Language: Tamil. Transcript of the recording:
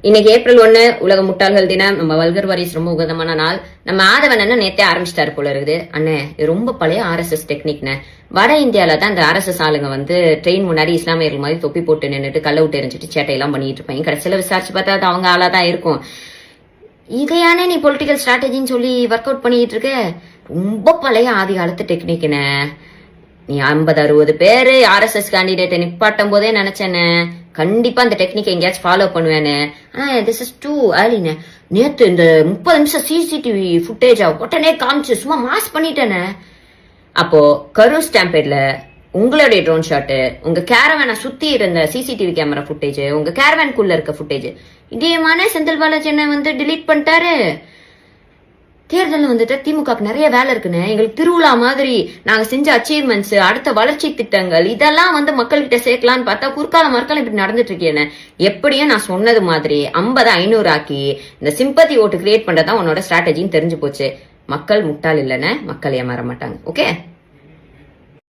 இன்னைக்கு ஏப்ரல் 1 உலக முட்டாள்கள் தினம். நம்ம வல்கர் வாரிஸ் ரொம்ப உகதமான நாள். நம்ம ஆதவன் அண்ணன் நேத்தே ஆரம்பிச்சிட்டாரு போல இருக்குது. அண்ணே இது ரொம்ப பழைய ஆர்எஸ்எஸ் டெக்னிக்னு. வட இந்தியால தான் இந்த ஆர்எஸ்எஸ் ஆளுங்க வந்து ட்ரெயின் முன்னாடி இஸ்லாமியர்கள் மாதிரி தொப்பி போட்டு நின்றுட்டு கள்ள விட்டு எரிஞ்சிட்டு சேட்டையெல்லாம் பண்ணிட்டு இருப்பாங்க. கடைசியில விசாரிச்சு பார்த்தா அது அவங்க ஆளா தான் இருக்கும். இதையானே நீ பொலிட்டிக்கல் ஸ்ட்ராட்டஜின்னு சொல்லி ஒர்க் அவுட் பண்ணிட்டு இருக்க? ரொம்ப பழைய ஆதி காலத்து டெக்னிக்னு. நீ 50-60 பேரு ஆர்எஸ்எஸ் கேண்டிடேட்டை நிப்பாட்டும் போதே நினைச்சேன்னு கண்டிப்பா அந்த டெக்னிக் எங்கேயாச்சும் ஃபாலோ பண்ணுவேன்னு. ஆனா திஸ் இஸ் டூ ஏர்லின்னு. நேத்து இந்த 30 நிமிஷம் சிசிடிவி ஃபுட்டேஜா உடனே காமிச்சு சும்மா மாஸ் பண்ணிட்டேன்னு. அப்போ கரூர் ஸ்டாம்பேட்ல உங்களுடைய ட்ரோன் ஷாட்டு, உங்க கேரவேனை சுத்தி இருந்த சிசிடிவி கேமரா ஃபுட்டேஜ், உங்க கேரவேனுக்குள்ள இருக்க ஃபுட்டேஜ் இதேமான செந்தில் பாலாஜி என்ன வந்து டிலீட் பண்ணிட்டாரு. தேர்தல் வந்துட்டு திமுகக்கு நிறைய வேலை இருக்குன்னு, எங்களுக்கு திருவிழா மாதிரி நாங்க செஞ்ச அச்சீவ்மெண்ட்ஸ், அடுத்த வளர்ச்சி திட்டங்கள் இதெல்லாம் வந்து மக்கள்கிட்ட சேர்க்கலான்னு பார்த்தா குறுக்கால மறுக்காலம் இப்படி நடந்துட்டு இருக்கேன்னு. எப்படியும் நான் சொன்னது மாதிரி 50-500 ஆக்கி இந்த சிம்பத்தி ஓட்டு கிரியேட் பண்றதா உன்னோட ஸ்ட்ராட்டஜின்னு தெரிஞ்சு போச்சு. மக்கள் முட்டாள் இல்லைன்னு, மக்கள் ஏமாற மாட்டாங்க. ஓகே.